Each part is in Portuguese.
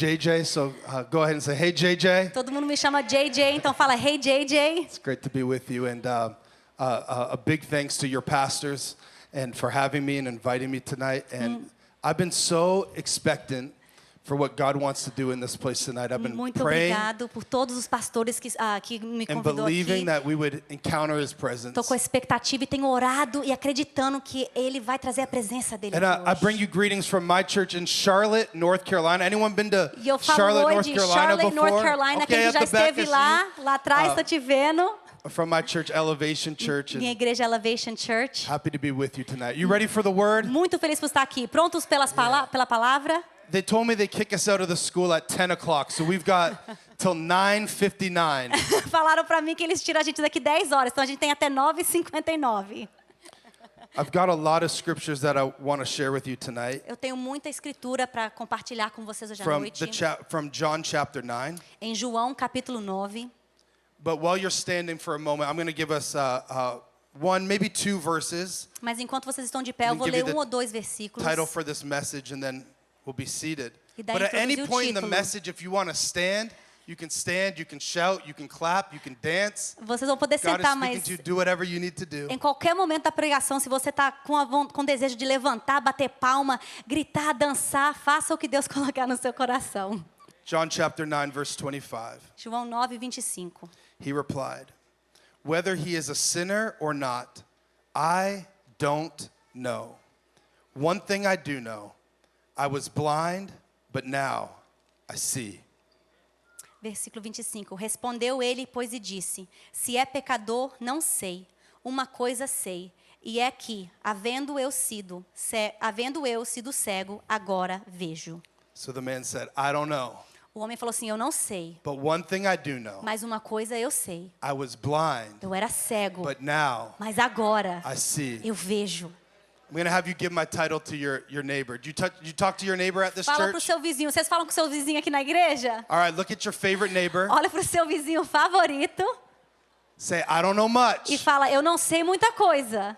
JJ, so go ahead and say, hey, JJ. Todo mundo me chama JJ, então fala, hey, JJ. It's great to be with you, and a big thanks to your pastors and for having me and inviting me tonight. And I've been so expectant for what God wants to do in this place tonight. I've been Muito praying obrigado por todos os pastores que me and convidou believing aqui. that we would encounter His presence. Estou com a expectativa e tenho orado e acreditando que Ele vai trazer a presença dele And I aqui bring hoje. you greetings from my church in Charlotte, North Carolina. Anyone been to E eu falo Charlotte, oi North de Carolina Charlotte, before? North Carolina. Okay, Quem at já the back esteve is lá, you. lá atrás, estou te vendo. From my church, Elevation Church. Minha And igreja Elevation Church. happy to be with you tonight. You ready for the word? Muito feliz por estar aqui. Prontos pela palavra? They told me they kick us out of the school at 10 o'clock, so we've got till 9:59. Falaram pra mim que eles tiram a gente daqui 10 horas, então a gente tem até 9h59. I've got a lot of scriptures that I want to share with you tonight Eu tenho muita escritura para compartilhar com vocês hoje à from noite. from John chapter 9. Em João, capítulo 9. But while you're standing for a moment, I'm going to give us one, maybe two verses, Mas enquanto vocês estão de pé, eu vou give you ler the ou dois versículos. title for this message, and then we'll be seated. E daí But at any introduzir o point in the título. message, if you want to stand, you can shout, you can clap, you can dance. Vocês vão poder God is sentar, speaking mas to you. Do whatever you need to do. em qualquer momento da pregação, se você está com desejo de levantar, bater palma, gritar, dançar, faça o que Deus colocar no seu coração. John chapter 9, verse 25. João 9, 25. He replied, "Whether he is a sinner or not, I don't know. One thing I do know, I was blind, but now I see." Versículo 25. Respondeu ele, pois, e disse: Se é pecador, não sei. Uma coisa sei, e é que, havendo eu sido cego, agora vejo. So the man said, "I don't know, O homem falou assim: Eu não sei, but one thing I do know, mas uma coisa eu sei. I was blind, Eu era cego, but now mas agora I see." eu vejo. I'm going to have you give my title to your neighbor. Do you talk to your neighbor at this Fala pro church? seu vizinho. Vocês falam com o seu vizinho aqui na igreja? All right, look at your favorite neighbor. Olha pro seu vizinho favorito Say, "I don't know e much, fala: Eu não sei muita coisa,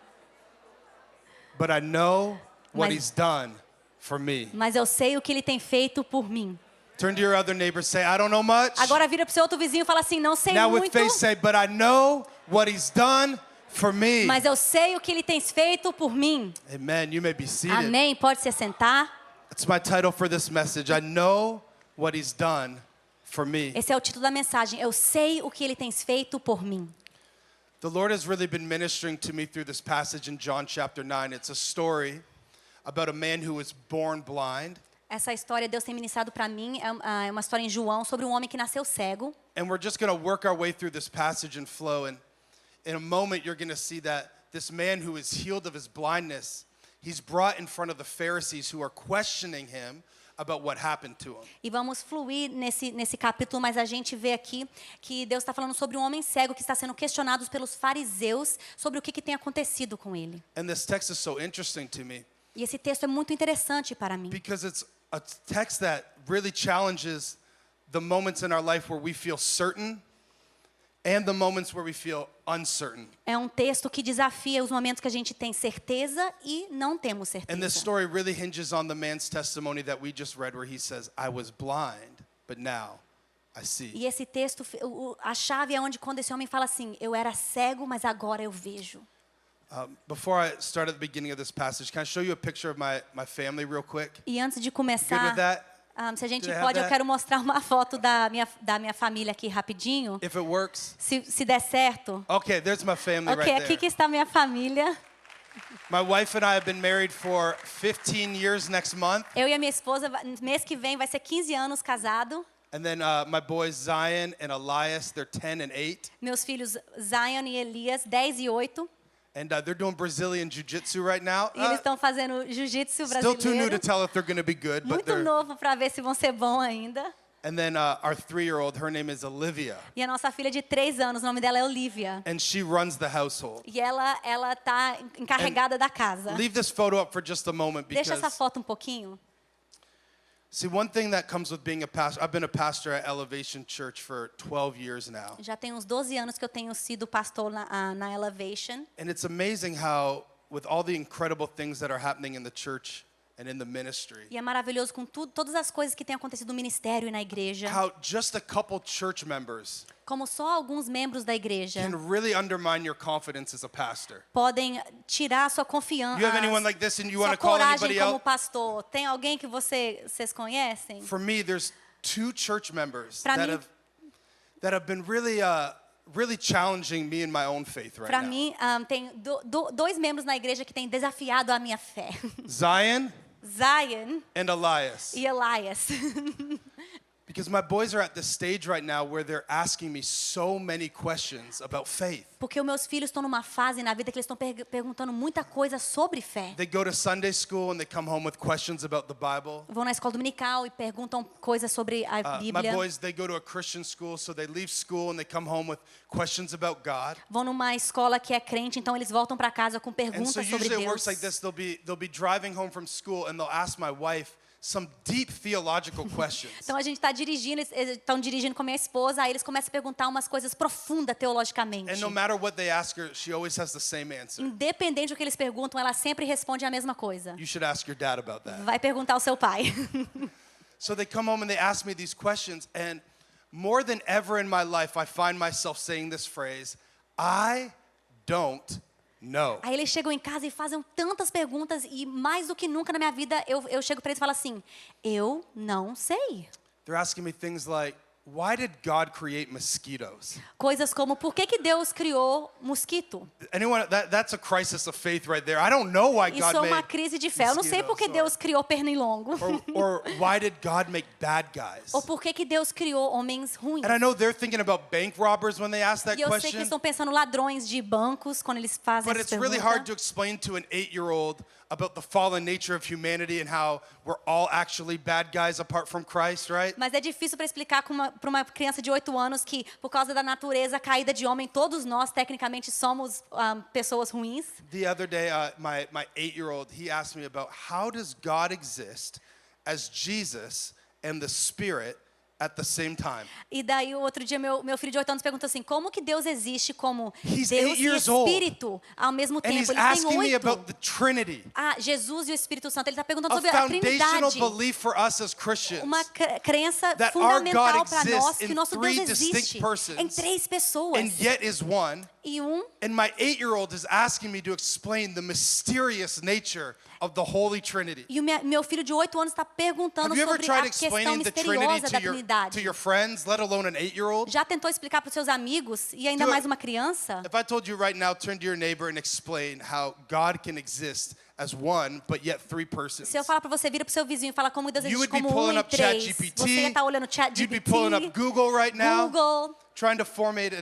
but I know what Mas- he's done for me." mas eu sei o que ele tem feito por mim. Turn to your other neighbor, say, "I don't know much." Agora vira pro seu outro vizinho e fala assim: Não sei Now with muito, faith say, "But I know what he's done for me." mas eu sei o que ele tem feito por mim. Amen. You may be seated. Amém. Pode se sentar. That's my title for this message. I know what he's done for me. Esse é o título da mensagem. Eu sei o que ele tem feito por mim. The Lord has really been ministering to me through this passage in John chapter 9. It's a story about a man who was born blind. Essa história Deus tem ministrado para mim é uma história em João sobre um homem que nasceu cego. And we're just going to work our way through this passage and flow. And in a moment, you're going to see that this man who is healed of his blindness, he's brought in front of the Pharisees who are questioning him about what happened to him. E vamos fluir nesse capítulo, mas a gente vê aqui que Deus está falando sobre um homem cego que está sendo questionado pelos fariseus sobre o que tem acontecido com ele. And this text is so interesting to me E esse texto é muito interessante para mim. because it's a text that really challenges the moments in our life where we feel certain and the moments where we feel uncertain. É um texto que desafia os momentos que a gente tem certeza e não temos And this certeza. story really hinges on the man's testimony that we just read where he says, "I was blind, but now I see." E esse texto, a chave é onde quando esse homem fala assim: Eu era cego, mas agora eu vejo. Before I start at the beginning of this passage, can I show you a picture of my family real quick? E antes de Good with começar, that? se a gente Do I have pode, eu that? quero mostrar uma foto da minha família aqui rapidinho. If it works. Se der certo. Okay, there's my family Ok, right aqui there. que está minha família. My wife and I have been married for 15 years next month. Eu e a minha esposa, mês que vem vai ser 15 anos casado. And then my boys Zion and Elias, they're 10 and 8. Meus filhos Zion e Elias, 10 e 8. And they're doing Brazilian jiu-jitsu right now. E eles estão fazendo jiu-jitsu Still too new to brasileiro. tell if they're going to be good, but Muito they're... novo para ver se vão ser bom ainda. And then our 3-year-old, her name is Olivia. E a nossa filha de 3 anos, o nome dela é Olivia. And she runs the household. E ela tá encarregada da casa. Leave this photo up for just a moment Deixa essa because... foto um pouquinho. See, one thing that comes with being a pastor, I've been a pastor at Elevation Church for 12 years now. Já tem uns 12 anos que eu tenho sido pastor na Elevation. And it's amazing how, with all the incredible things that are happening in the church and in the ministry. E é maravilhoso com tudo, todas as coisas que têm acontecido no ministério e na igreja. How just a couple church members Como só alguns membros da igreja can really undermine your confidence as a pastor. podem tirar a sua confiança, You have anyone like this and you want sua to call coragem anybody como else? pastor. Tem alguém que vocês conhecem? For me, there's two church members Pra that mim- have been really challenging me in my own faith right Para now. mim, tem dois membros na igreja que têm desafiado a minha fé. Zion Zion and Elias. e Elias. Because my boys are at this stage right now where they're asking me so many questions about faith. Porque os meus filhos estão numa fase na vida que eles estão perguntando muita coisa sobre fé. They go to Sunday school and they come home with questions about the Bible. Vão na escola dominical e perguntam coisas sobre a My Bíblia. boys, they go to a Christian school, so they leave school and they come home with questions about God. Vão numa escola que é crente, então eles voltam para casa com And so perguntas sobre usually it Deus. works like this. They'll be driving home from school and they'll ask my wife some deep theological questions. Então a gente está dirigindo, eles estão dirigindo com a minha esposa, aí eles começam a perguntar umas coisas profundas teologicamente. And no matter what they ask her, she always has the same answer. Independente do que eles perguntam, ela sempre responde a mesma coisa. You should ask your dad about that. Vai perguntar ao seu pai. So they come home and they ask me these questions, and more than ever in my life, I find myself saying this phrase, I don't know. Aí eles chegam em casa e fazem tantas perguntas e mais do que nunca na minha vida eu chego para eles e falo assim, eu não sei. They're asking me things like, why did God create mosquitoes? Coisas como, por que Deus criou mosquito? Anyone, that's a crisis of faith right there. I don't know why Isso God é uma made crise de fé. Eu não sei por que mosquitoes, Deus criou pernilongo. or why did God make bad guys? Ou por que Deus criou homens ruins. And I know they're thinking about bank robbers when they ask that E eu sei que eles question, estão pensando ladrões de bancos quando eles fazem but essa it's really hard to pergunta. explain to an 8-year-old about the fallen nature of humanity and how we're all actually bad guys apart from Christ, right? Mas é difícil para explicar para uma criança de 8 anos que, por causa da natureza caída de homem, todos nós, tecnicamente, somos pessoas ruins. The other day, my 8-year-old, he asked me about how does God exist as Jesus and the Spirit at the same time? E daí, o outro dia, meu filho de 8 anos perguntou assim, como que Deus existe como He's Deus 8 e years old. Espírito ao mesmo And tempo? he's Ele tem asking me about 8. the Trinity, Jesus e o Espírito Santo. Ele está perguntando a sobre a foundational Trindade. belief for us as Christians. Uma crença That our fundamental God para exists nós que in o nosso three Deus distinct existe persons, em 3 pessoas. And yet is one. E um, And my 8-year-old is asking me to explain the mysterious nature of the Holy Trinity. e o meu filho de 8 anos está perguntando Have you ever sobre tried a questão explaining the Trinity misteriosa da to Trindade. your friends, let alone an 8-year-old? Já tentou explicar para os seus amigos e ainda Do it. mais uma criança? If I told you right now, turn to your neighbor and explain how God can exist as one, but yet 3 persons. Se eu falar para você, vira para o seu vizinho e fala como Deus You existe would be como pulling e up 3. ChatGPT. Você ia estar olhando You'd be pulling up ChatGPT, Google right now, Google, trying to formulate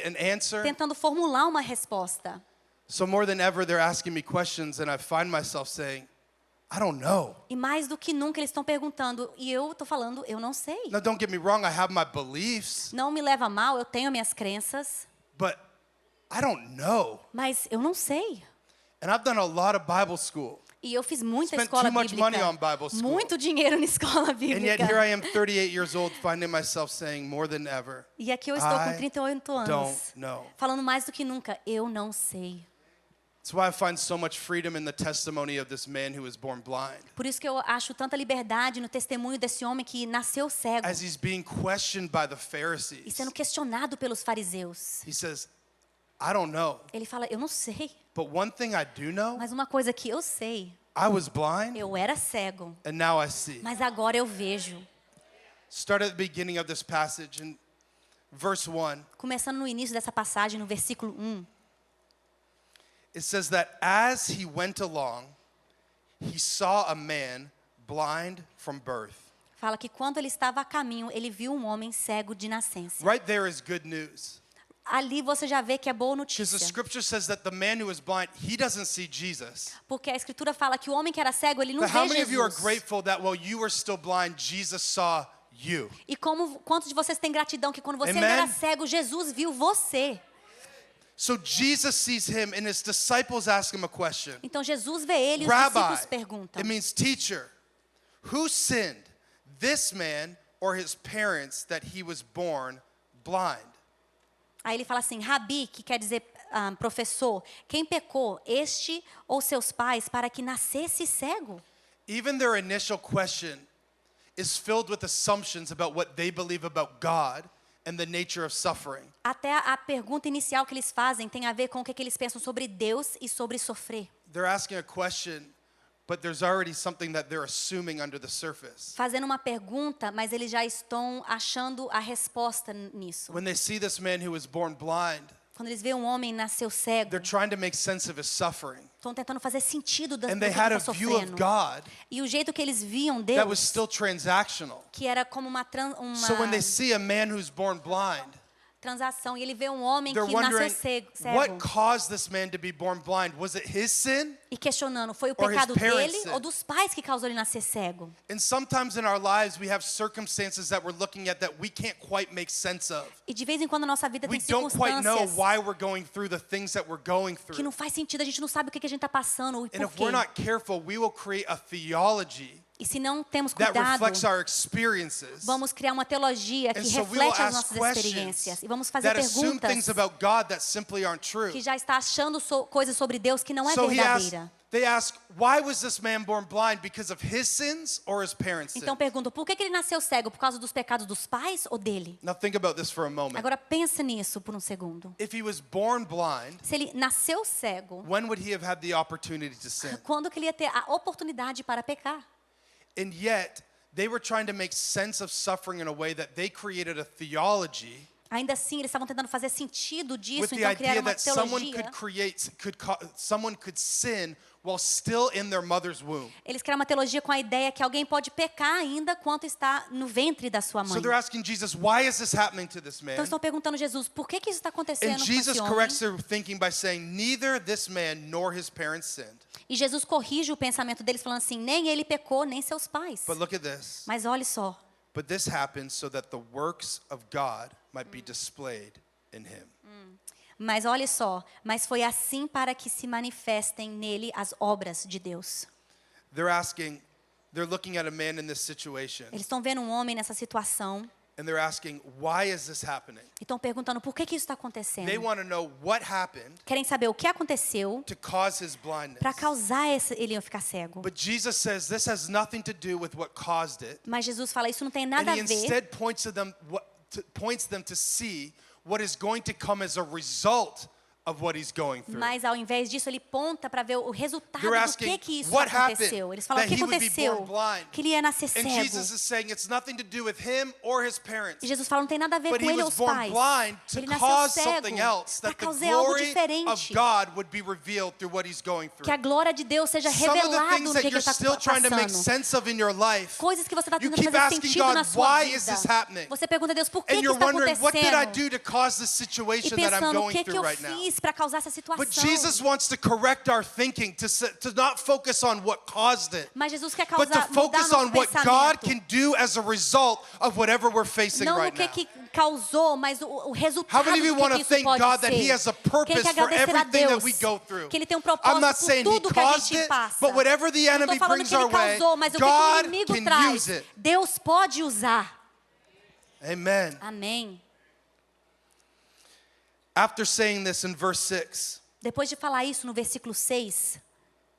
an answer. tentando formular uma resposta. So more than ever, they're asking me questions, and I find myself saying, I don't know. E mais do que nunca eles estão perguntando e eu estou falando, eu não sei. Now, don't get me wrong, I have my beliefs, Não me leva a mal, eu tenho minhas crenças, but I don't know. mas eu não sei. And I've done a lot of Bible school. E eu fiz muita Spent escola too much money bíblica. on Bible school. Muito dinheiro na escola And yet bíblica. here I am, 38 years old, finding myself saying more than ever, E aqui eu estou com I 38 don't anos. know. Falando mais do que nunca, eu não sei. That's why I find so much freedom in the testimony of this man who was born blind. Por isso que eu acho tanta liberdade no testemunho desse homem que nasceu cego As he's being questioned by the e Pharisees, sendo questionado pelos fariseus. he says, I don't know. Ele fala, eu não sei, But one thing I do know, mas uma coisa que eu sei, I was blind eu era cego, and now I see. mas agora eu vejo. Start at the beginning of this passage in verse 1. Começando no início dessa passagem, no versículo 1. It says that as he went along, he saw a man blind from birth. Fala que quando ele estava a caminho, ele viu um homem cego de nascença. Right there is good news. Ali você já vê que é boa Because the notícia. scripture says that the man who was blind, he doesn't see Jesus. Porque a escritura fala que o homem que era cego, ele não But how vê many of you are Jesus. grateful that while you were still blind, Jesus saw you? E quantos de vocês têm gratidão que quando você Amen? ainda era cego, Jesus viu você. So Jesus sees him and his disciples ask him a question. Então Jesus vê ele e os Rabbi, discípulos perguntam. it means teacher, who sinned, this man or his parents, that he was born blind? Aí ele fala assim, Rabi, que quer dizer professor, quem pecou, este ou seus pais, para que nascesse cego? even their initial question is filled with assumptions about what they believe about God and the nature of suffering. Até a pergunta inicial que eles fazem tem a ver com o que eles pensam sobre Deus e sobre sofrer. They're asking a question, but there's already something that they're assuming under the surface. Fazendo uma pergunta, mas eles já estão achando a resposta nisso. When they see this man who was born blind, Quando eles veem um homem nasceu cego, they're trying to make sense of his suffering. estão tentando fazer sentido do que And ele they had está a view of sofrendo. God E o jeito que eles viam that was Deus, still transactional. que era como uma So when they see a man who's born blind, transação, e ele vê um homem they're que nasceu wondering, cego, what caused this man to be born blind? Was it his sin? e questionando, foi o or his pecado parents' dele sin? ou dos pais que causou ele nascer cego? And sometimes in our lives, we have circumstances that we're looking at that we can't quite make sense of. E de vez em quando a nossa vida We tem don't quite know circunstâncias why we're going through the things that we're going que through. não faz sentido, a gente não sabe o que a gente está passando e And por if we're quê. not careful, we will create a theology E se não temos that cuidado, reflects our experiences vamos criar uma teologia que And so we will reflete as ask nossas questions experiências. E vamos fazer that assume things perguntas about God that simply aren't true. que já está achando coisas sobre Deus que não é So verdadeira. they ask, why was this man born blind? Because of his sins or his parents' Então sins? perguntam, por que ele nasceu cego? Por causa dos pecados dos pais ou dele? Now think about this for a moment. Agora pensa nisso por um segundo. If he was born blind, Se ele nasceu cego, when would he have had the opportunity to sin? quando que ele ia ter a oportunidade para pecar? And yet, they were trying to make sense of suffering in a way that they created a theology Ainda assim, eles estavam tentando fazer sentido with disso, the então criaram idea uma that someone teologia. someone could sin while still in their mother's womb. Eles criaram uma teologia com a ideia que alguém pode pecar ainda quando está no ventre da sua So mãe. they're asking Jesus, why is this happening to this man? Então estão perguntando a Jesus, por que isso está acontecendo And com Jesus esse homem? corrects their thinking by saying, neither this man nor his parents sinned. E Jesus corrige o pensamento deles falando assim, nem ele pecou, nem seus pais. But look at this. Mas olhe só, But this happened so that the works of God might be displayed in him. mas foi assim para que se manifestem nele as obras de Deus. They're looking at a man in this situation, Eles estão vendo um homem nessa situação and they're asking, why is this happening? e estão perguntando por que isso está acontecendo. They want to know what happened Querem saber o que aconteceu to cause his blindness. para causar ele ficar cego. But Jesus says this has nothing to do with what caused it. Mas Jesus fala, isso não tem And nada he a ver. instead points them to see what is going to come as a result of what he's going through. Mas ao invés disso, ele ponta para ver o resultado They're do asking, que isso what aconteceu. happened Eles falam, o that que he would be aconteceu? born blind? Que ele ia nascer And cego. Jesus is saying it's nothing to do with him or his parents. E Jesus fala, não tem nada a ver But com he ele ou was os born pais. blind to Ele nasceu cause cego something else, para that the causar algo glory of diferente. God would be revealed through what he's going Que a through. glória de Deus seja Some of the revelada things no that que ele you're está still trying to make passando. sense of in your life, Coisas que você está you tentando keep fazer asking sentido God, na sua why vida. is this happening? Você pergunta a Deus, por que and isso you're está wondering, what did I acontecendo? do to cause this E situation that I'm pensando, o going que through eu right now? fiz para causar essa situação? But Jesus wants to correct our thinking, to not focus on what caused it, Mas Jesus quer but to causar, mudar focus nosso on what God pensamento. can do as a result of whatever we're facing Não no right now. que causou, mas o resultado How many of you do want to que isso thank pode God that He ser. has a Quem purpose quer for agradecer a everything that Deus we go through? que Ele tem um I'm propósito not por saying He tudo que a caused gente it, passa. but whatever the Não enemy estou falando brings que Ele our way, causou, mas o que o God inimigo can traz, use it. Deus pode usar. Amen. Amém. After saying this in verse 6, Depois de falar isso no versículo 6,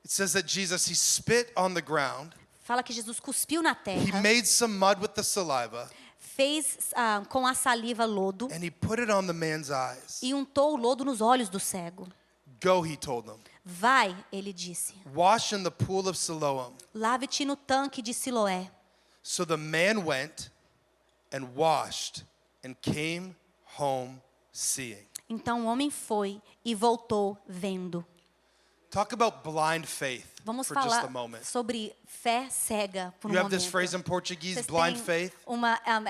it says that Jesus, He spit on the ground, fala que Jesus cuspiu na He terra, made some mud with the saliva, fez com a saliva lodo and He put it on the man's eyes. e untou o lodo nos olhos do cego. Go, He told them. Vai, ele disse, Wash in the pool of Siloam. lave-te no tanque de Siloé. So the man went and washed and came home seeing. Então o homem foi e voltou vendo. Talk about blind faith Vamos for just a falar moment. sobre fé cega por You have momento. this phrase in Portuguese, Vocês blind têm faith.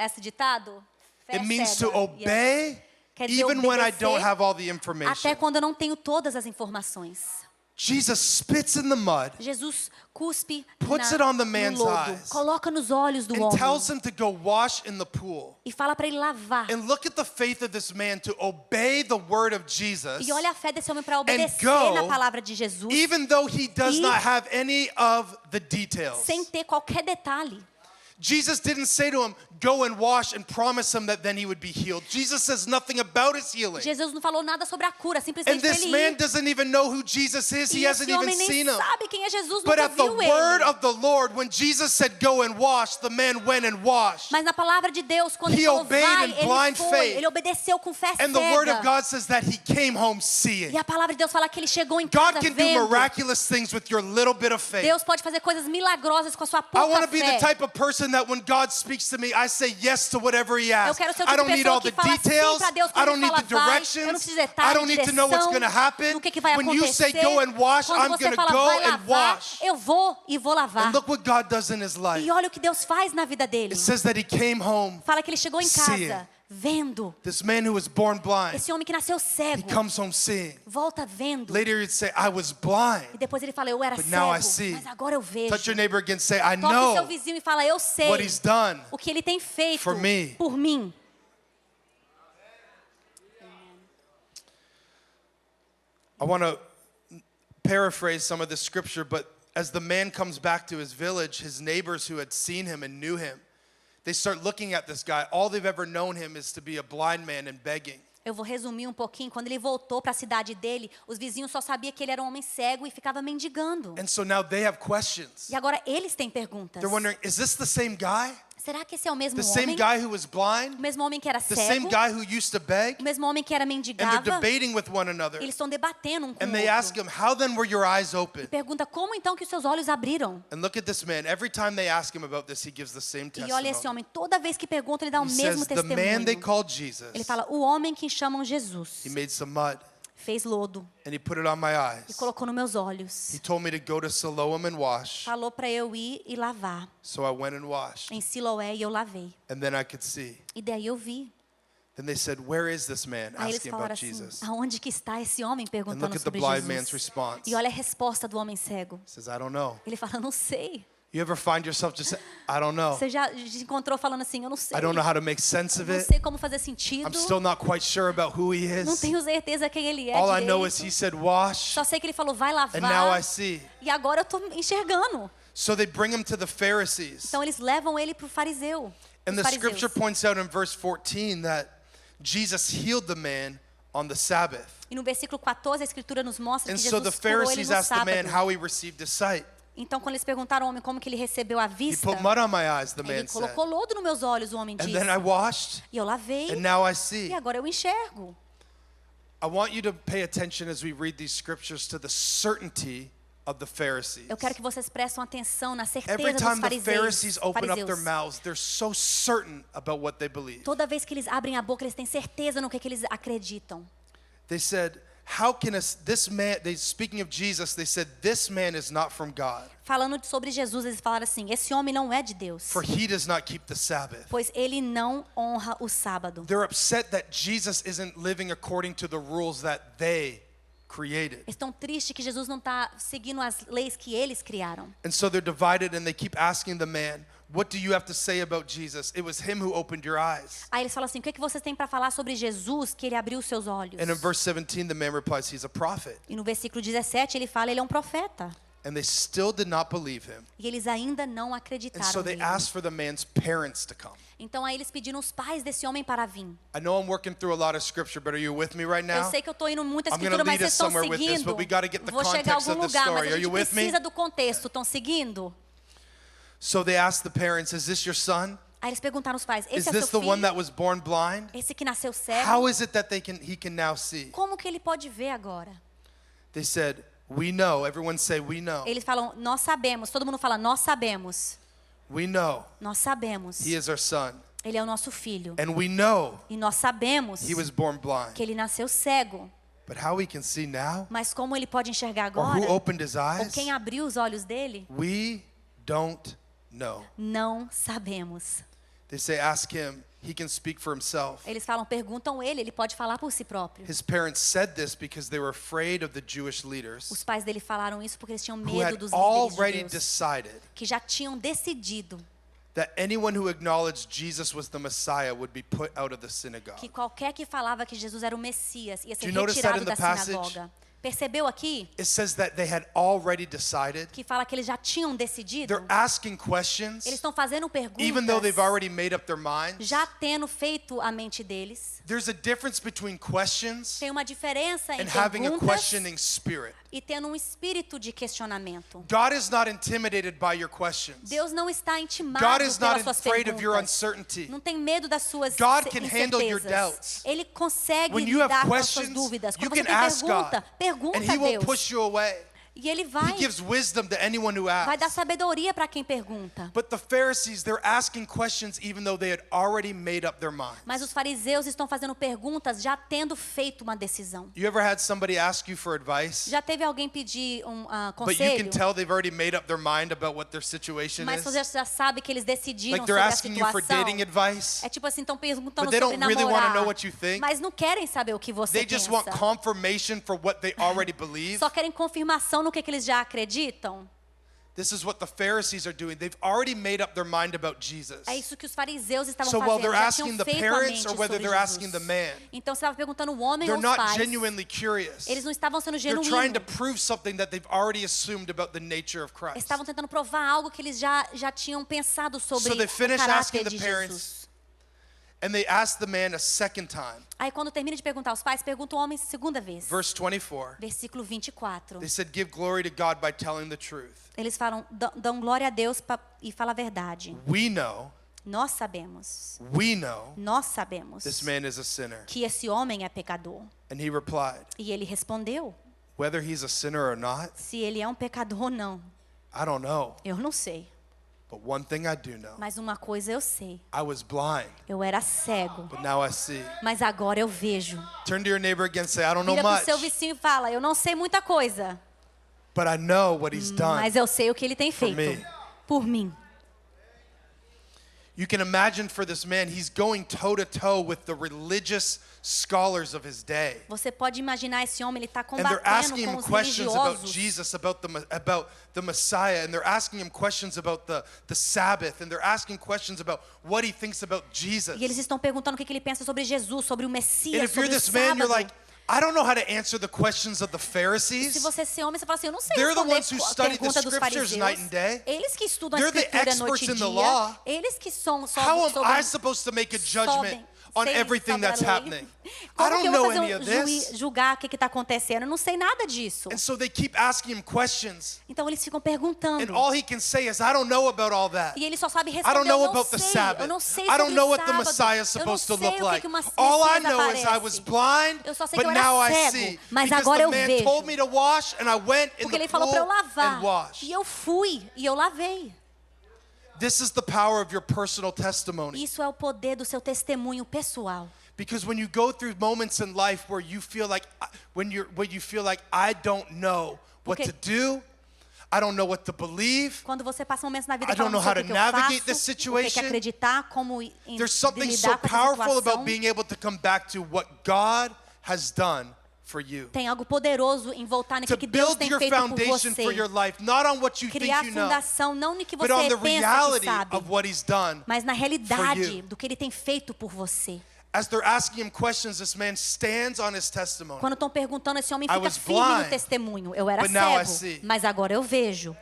esse ditado? Fé It means cega. to obey Quer dizer, even when I obedecer don't have all the até information. quando eu não tenho todas as informações. Jesus spits in the mud Jesus cuspe Puts it on the no man's lodo, eyes. coloca nos olhos do and homem tells him to go wash in the pool. e fala para ele lavar. And look at the faith of this man to obey the word of Jesus, E olha a fé desse homem para obedecer go, na palavra de Jesus, even though he does E- not have any of the details. sem ter qualquer detalhe. Jesus didn't say to him, go and wash and promise him that then he would be healed. Jesus says nothing about his healing. Jesus não falou nada sobre a cura, And simplesmente this ele man ir. doesn't even know who Jesus is. He E hasn't esse even homem nem seen him. sabe quem é Jesus, But nunca at the viu word ele. of the Lord, when Jesus said go and wash, the man went and washed. Mas na palavra de Deus, quando He ele falou obeyed vai, in ele blind foi. faith. Ele obedeceu com fé And the word of cega. God says that he came home seeing. E a palavra de Deus fala que ele chegou em God casa can do vendo. miraculous things with your little bit of faith. Deus pode fazer coisas milagrosas com a sua I want pouca to be the fé. type of person that when God speaks to me, I say yes to whatever he asks. Eu quero ser o I tipo don't de need pessoa all que the fala sim details. pra Deus I quando don't ele need fala the vai. Eu não directions. preciso de I detalhes, don't need to know what's going to happen. do que vai When you say acontecer. go and wash, Quando I'm você going to fala go vai and lavar, wash. eu vou e vou lavar. And look what God does in his life. E olha o que Deus faz na vida dele. It says that he came home. Fala que ele chegou em seeing. casa vendo. This man who was born blind, Esse homem que nasceu he cego comes home seeing. volta vendo. Later he'd say, I was blind. E depois ele fala, eu era But now I cego, see. mas agora eu vejo. Touch your neighbor again, say, I Toca o seu know vizinho e fala, eu sei what he's done. o que ele tem feito for me. por mim. I want to paraphrase some of the scripture, but as the man comes back to his village, his neighbors who had seen him and knew him, they start looking at this guy. All they've ever known him is to be a blind man and begging. Eu vou resumir um pouquinho. Quando ele voltou para a cidade dele, os vizinhos só sabiam que ele era um homem cego e ficava mendigando. And so now they have questions. E agora eles têm perguntas. They're wondering, is this the same guy? Será que esse é o mesmo The same homem? guy who was blind? O mesmo homem que era The cego? same guy who used to beg? O mesmo homem que era And they're mendigava? debating with one another. Eles estão debatendo um com And o they ask outro. him, how then were your eyes open? Pergunta, como então que os seus olhos abriram? And look at this man. Every time they ask him about this, he gives the same E olha esse testimony. homem, toda vez que pergunta, ele dá o He mesmo says, the man they testemunho. called Jesus, Ele fala, o homem que chamam Jesus he made some mud fez lodo and he put it on my e eyes. colocou nos meus olhos. He told me to go to Siloam and wash. Falou para eu ir e lavar So I went and washed. em Siloé e eu lavei. And then I could see. E daí eu vi. Then they said, where is this man? Aí eles Asking falaram about assim, Jesus. aonde que está esse homem? And look Perguntando at the sobre blind man's Jesus. response. E olha a resposta do homem cego. He says, I don't know. Ele fala, não sei. You ever find yourself just saying, I don't know. Você já se encontrou falando assim, eu não sei. I don't know how to make sense of Não it. sei como fazer sentido. I'm still not quite sure about who he Não is. tenho certeza quem ele é All I know is direito. he said wash, Só sei que ele falou, vai and now I lavar. see. E agora eu estou enxergando. So they bring him to the Pharisees. Então eles levam ele para o fariseu. And os the fariseus. scripture points out in verse 14 that Jesus healed the man on the Sabbath. E no versículo 14 a escritura nos mostra And que so the Jesus curou ele Pharisees no asked the man sábado. how he received his sight. Então quando eles perguntaram ao homem como que ele recebeu a He vista, put mud on my eyes, the ele man said. colocou lodo nos meus olhos, o homem And disse. then I washed, E eu lavei and now I e see. agora eu enxergo. I want you to pay attention as we read these scriptures to the certainty of the Pharisees. Eu quero que vocês prestem atenção na Every certeza dos time the fariseus. Pharisees open up their fariseus. mouths, they're so certain about what they believe. Toda vez que eles abrem a boca, eles têm certeza no que eles acreditam. They said, how can this man, speaking of Jesus, they said, this man is not from God, Falando sobre Jesus, eles falaram assim, esse homem não é de Deus, for he does not keep the Sabbath. pois ele não honra o sábado. They're upset that Jesus isn't living according to the rules that they created. Estão tristes que Jesus não está seguindo as leis que eles criaram. And so they're divided and they keep asking the man, what do you have to say about Jesus? It was him who opened your eyes. Aí eles falam assim, o que é que vocês têm para falar sobre Jesus que ele abriu os seus olhos? And in verse 17, the man replies, he's a prophet. E no versículo 17 ele fala, ele é um profeta. And they still did not believe him. E eles ainda não And acreditaram so they nele. asked for the man's parents to come. Então aí eles pediram os pais desse homem para vir. I know I'm working through a lot of scripture, but are you with me right Eu now? sei que eu estou indo muita I'm gonna escritura, mas lead us vocês estão somewhere with this, seguindo. but we gotta get the Vou chegar a context algum of the lugar, story. mas a Are you gente with me? precisa do contexto. Estão seguindo? So they asked the parents, is this your son? Aí eles perguntaram aos pais, Is esse é this seu the one filho? that was born blind? Esse que nasceu cego? How is it that he can now see? Como que ele pode ver agora? They said, we know. Everyone say, we know. Eles falam, nós sabemos. Todo mundo fala, nós sabemos. We know Nós sabemos. he is our son. Ele é o nosso filho. And we know E nós sabemos he was born blind. que ele nasceu cego. But how he can see now? Mas como ele pode enxergar Or agora? who opened his Ou eyes? quem abriu os olhos dele? We don't know. Não sabemos. They say, ask him. He can speak for himself. Eles falam, perguntam ele pode falar por si próprio. His parents said this because they were afraid of the Jewish leaders Os pais dele falaram isso porque eles tinham who medo had dos already líderes judeus, decided que já tinham decidido that anyone who acknowledged Jesus was the Messiah would be put out of the que synagogue. qualquer que falava que Jesus era o Messias ia Do ser you notice that retirado in da the passage? sinagoga. Percebeu aqui It says that they had already decided. que fala que eles já tinham decidido? They're asking questions, Eles estão fazendo perguntas, even though they've already made up their minds. já tendo feito a mente deles. There's a difference between questions Tem uma diferença em and having a perguntas questioning spirit. e tendo um espírito de questionamento. God is not intimidated by your questions. Deus não está intimado God is not pelas suas afraid of your perguntas. uncertainty. Não tem medo das suas God can handle your incertezas. doubts. Ele consegue When you have lidar com as suas questions, dúvidas. you Quando você can tem ask pergunta, God, pergunta and He a won't Deus. push you away. E Ele He vai gives wisdom to anyone who dar asks. sabedoria para quem pergunta. But the Pharisees, they're asking questions even though they had already made up their minds. Mas os fariseus estão fazendo perguntas já tendo feito uma decisão. You ever had somebody ask you for advice, Já teve alguém pedir but you can conselho? tell they've already made up their mind about what their situation Mas is? você já sabe que eles decidiram Like they're sobre a asking you for situação. dating advice, É tipo assim, estão perguntando but they sobre don't really want to namorar, know what you think. mas não querem saber o que você They just pensa. want confirmation for what they already believe. Só querem confirmação no que eles já acreditam. This is what the Pharisees are doing. They've already made up their mind about Jesus. É isso que os fariseus estavam So while fazendo. they're Já asking tinham the feito a parents mente or whether sobre they're asking Jesus. the man, Então você estava perguntando o homem they're ou os not pais. genuinely curious. Eles não estavam sendo They're trying to genuínos. prove something that they've already assumed about the nature of Christ. Estavam tentando provar algo que eles já tinham pensado sobre So they o finish asking caráter the de parents, Jesus. and they ask the man a second time. Aí quando termina de perguntar aos pais, pergunta o homem segunda vez. Verse 24. Versículo 24. They said, "Give glory to God by telling the truth. Eles falam, dão glória a Deus e fala a verdade. We know Nós sabemos this man is a sinner." que esse homem é pecador. And he replied, E ele respondeu, "Whether he's a sinner or not, se ele é um pecador ou não, I don't know. eu não sei. But one thing I do know. Mas uma coisa eu sei, I was blind, eu era cego, but now I see." mas agora eu vejo. Turn to your neighbor again and say, "I don't know Vira pro much, seu vizinho e fala, eu não sei muita coisa, but I know what he's done." mas eu sei o que ele tem feito me. por mim. You can imagine for this man, he's going toe to toe with the religious scholars of his day. Você pode imaginar esse homem, ele está And they're asking combatendo him com os questions about religiosos. Jesus, about the Messiah, and they're asking him questions about the Sabbath, and they're asking questions about what he thinks about Jesus. E eles estão perguntando o que ele pensa sobre Jesus, sobre o And Messias, if you're sobre o this man, you're sábado. like, "I don't know how to answer the questions of the Se Pharisees. você é homem, você fala assim, eu não sei They're the responder ones who study the pergunta dos scriptures fariseus. night and day. Eles que estudam a They're the escritura noite experts e in the dia. law. Eles que são How am sobre I supposed to make a judgment on sei everything sobre a that's lei. happening? I Como don't que eu know vou any fazer of this." julgar o que está acontecendo? Eu não sei nada disso. And so they keep asking him questions, Então eles ficam and perguntando. all he can say is, "I don't know about all that. E ele só sabe I responder, don't know eu não about the sei, Sabbath. eu não sei I sobre don't know o what the sábado, Messiah is eu não supposed to sei look o like. que uma All I Messias know is I aparece. was blind, Eu só sei but que eu era now I cego, see. mas Because agora the eu man vejo. told me to wash, and I went in Porque the ele falou para eu pool and lavar. washed." E eu fui, e eu lavei. This is the power of your personal testimony. Isso é o poder do seu testemunho pessoal. Because when you go through moments in life where you feel like I don't know what Porque- to do, I don't know what to believe. Quando você passa momentos na vida I don't falando know how sobre to o que eu navigate faço, this o que situation. acreditar, como There's something so lidar com essa powerful about situação, being able to come back to what God has done for you. tem algo poderoso em voltar no To que Deus build tem your feito por foundation você. for your life, not on what you think Criar you know, fundação não no que but on você the pensa que reality sabe, of what He's done. mas na realidade you. do que Ele tem feito por você. As they're asking him questions, this man stands on his testimony. Quando estão perguntando, esse homem I fica was firme no blind, testemunho. Eu era but now I cego, see. mas agora eu vejo.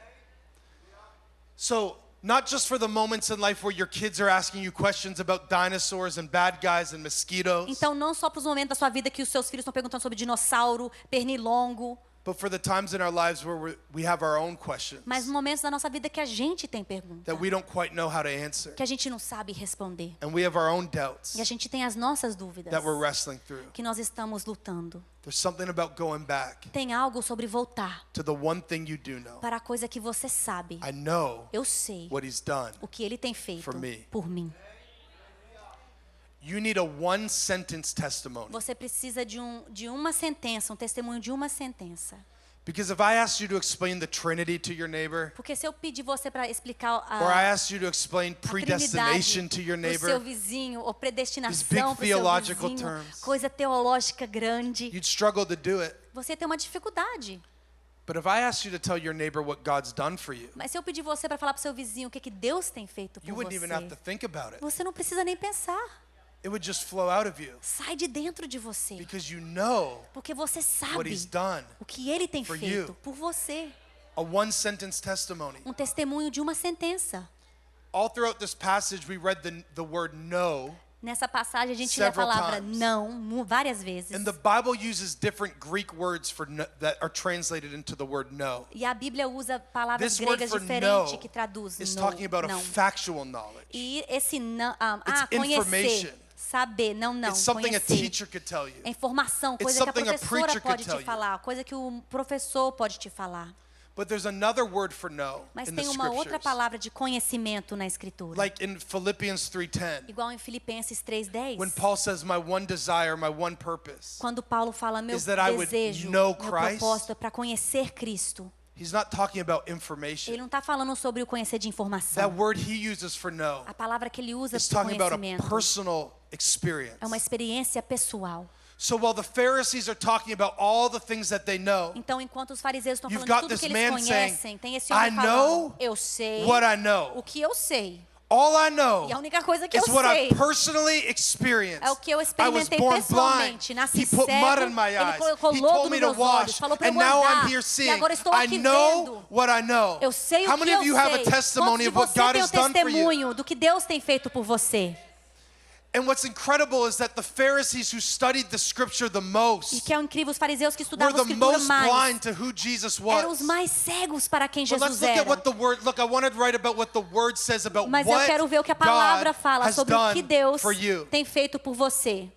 So, not just for the moments in life where your kids are asking you questions about dinosaurs and bad guys and mosquitoes, Então, não só para os momentos da sua vida que os seus filhos estão perguntando sobre dinossauro, pernilongo, but for the times in our lives where we have our own questions mas momentos da nossa vida que a gente tem pergunta, that we don't quite know how to answer. que a gente não sabe responder. And we have our own doubts E a gente tem as nossas dúvidas that we're wrestling through. que nós estamos lutando. There's something about going back Tem algo sobre voltar to the one thing you do know. para a coisa que você sabe. I know Eu sei what He's done. o que Ele tem feito for me. por mim. You need a one-sentence testimony. Você precisa de uma sentença, um testemunho de uma sentença. Because if I asked you to explain the Trinity to your neighbor, Porque se eu pedir você para explicar or I a asked you to explain a predestination to your Trindade pro seu neighbor, vizinho, ou These predestinação big para o seu theological vizinho, terms. coisa teológica grande, you'd struggle to do it. você tem uma dificuldade. But if I asked you to tell your neighbor what God's done for you, Mas se eu pedir você para falar para o seu vizinho o que Deus tem feito you por wouldn't even have to você, think about it. você não precisa nem pensar. it would just flow out of you sai de dentro de você. because you know Porque você what sabe he's done. o que ele tem for feito you. por você. A one-sentence testimony. Testemunho de uma sentença. All throughout this passage, we read the word no. Nessa passagem a gente lê a Several palavra times. não várias vezes. And the Bible uses different Greek words for no, that are translated into the word no. E a Bíblia usa palavras This word gregas for diferentes no que traduz is não. talking about a não. factual knowledge. E esse não, It's conhecer, information. saber, não, It's something a conhecer. teacher could tell you. É informação, It's coisa que a something a professora preacher pode could tell te you. falar, coisa que o professor pode te falar. But there's another word for no Mas in the tem uma outra scriptures. palavra de conhecimento na Escritura. Like in Philippians 3:10, Igual em Filipenses 3:10. when Paul says, my one desire, my one purpose. Quando Paulo fala, meu is that I would desejo, know meu Christ. propósito é para conhecer Cristo. He's not talking about information. Ele não está falando sobre o conhecer de That informação. word he uses for no A palavra que ele usa is para talking about a conhecimento personal experience. é uma experiência pessoal. So while the Pharisees are talking about all the things that they know, Então, enquanto os fariseus estão You've falando got de tudo que this eles man conhecem, saying, tem esse "I homem falando, know eu sei what I know. o que eu sei. All I know E a única coisa que is eu what sei I personally experienced. é o que eu I was experimentei born blind. pessoalmente. Nasci He put cego, mud in my ele eyes. colocou He lodo told me nos to meus olhos, wash, falou para eu and now I'm guardar. here E seeing. agora estou I aqui know vendo. what I know. Eu sei How o que many eu of you have a sei. testimony Quantos de of what você God tem has done for you? testemunho do que Deus tem feito por você? And what's incredible is that the Pharisees who studied the scripture the E most que é incrível, os fariseus que were estudavam a the Escritura most mais blind to who Jesus eram os was. mais cegos para quem But let's Jesus look at era. what the word, look, I want to write about what the word says about Mas eu what quero ver o que a palavra God fala has sobre o que done Deus for you. tem feito por você.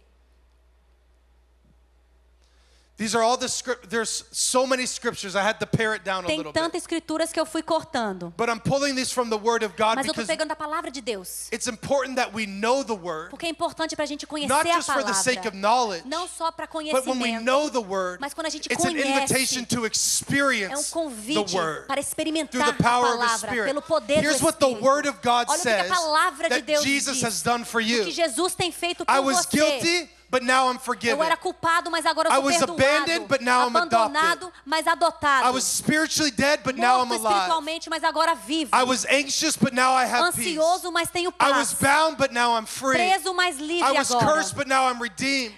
These are all the script. There's so many scriptures. I had to pare it down a Tem little tantas bit. escrituras que eu fui cortando. But I'm pulling these from the word of God Mas eu estou because pegando a palavra de Deus. it's important that we know the word, Porque é importante para a gente conhecer not a just for the sake of palavra. knowledge, Não só para but when we conhecimento, know the word, mas quando a gente it's an invitation conhece, to é experience convite the word para through experimentar the a power of His palavra, Spirit. pelo poder Here's do what the Espírito. word of God Olha o que a says palavra de that Deus Jesus diz. has done for O que you. Jesus tem feito por I was você. guilty, but now I'm Eu forgiven. era culpado, mas agora eu I sou was perdoado. abandoned, but now I'm Abandonado, mas adotado. I was spiritually dead, but now I'm Morto alive. espiritualmente, mas agora vivo. I was anxious, but now I have peace. Ansioso, mas tenho I was paz. bound, but now I'm free. Preso, mas livre I was agora. cursed, but now I'm redeemed.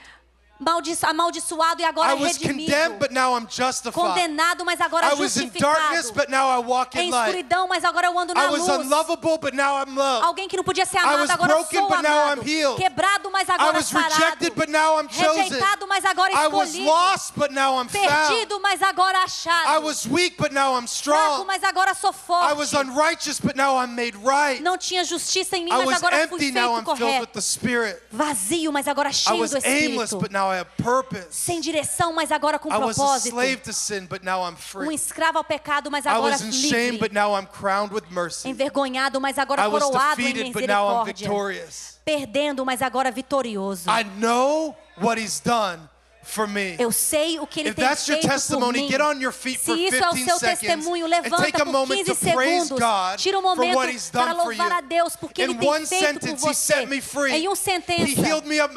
Amaldiçoado e agora I was redimido. condemned, but now I'm justified. Condenado, mas agora I was in darkness, justificado. but now I walk Em in light. escuridão, mas agora eu ando na I was luz. unlovable, but now I'm loved. Alguém que não podia ser I amado, was agora broken, sou but now amado. I'm healed. Quebrado, mas I agora was sarado. rejected, but now I'm chosen. Rejeitado, mas agora I was escolhido. lost, but now I'm found. Perdido, mas agora achado. I was weak, but now I'm Fraco, strong. mas agora sou forte. I was unrighteous, but now I'm made right. Não tinha justiça em mim, I mas was agora fui empty, now feito I'm filled with correto. the Spirit. Vazio, mas agora I cheio was do aimless, Espírito. but now I have purpose. Sem direção, mas agora com I was a propósito. slave to sin, but now I'm free. Escravo ao pecado, mas I agora was in shame, livre. but now I'm crowned with mercy. Envergonhado, mas agora I was coroado em defeated, but now I'm misericórdia. victorious. Perdendo, mas agora vitorioso. I know what He's done for me. Eu sei o que ele If tem that's your feito por testimony, mim. get on your feet for Se isso é o 15 seu seconds testemunho, and levanta take a por moment 15 to praise segundos. God Tira um for momento what He's para done for louvar a you. Deus porque In ele tem one feito por sentence, He você. set me free. Em sentença, He healed me of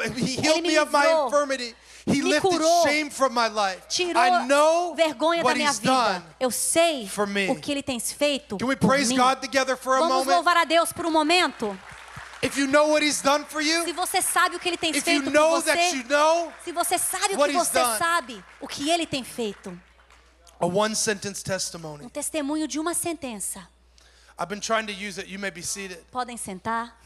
my livrou. infirmity. He Me lifted curou. shame from my life. tirou I know vergonha da what minha He's vida. done. Eu sei for me. o que ele tem feito Can we por praise mim. God together for a Vamos moment? louvar a Deus por um momento. If you know what He's done for you, Se você sabe o que ele tem if you feito por know that você, you know, se você sabe o what que he's você done. sabe, o que ele tem feito, a one-sentence testimony. testemunho de uma sentença. I've been trying to use it. You may be seated. Podem sentar.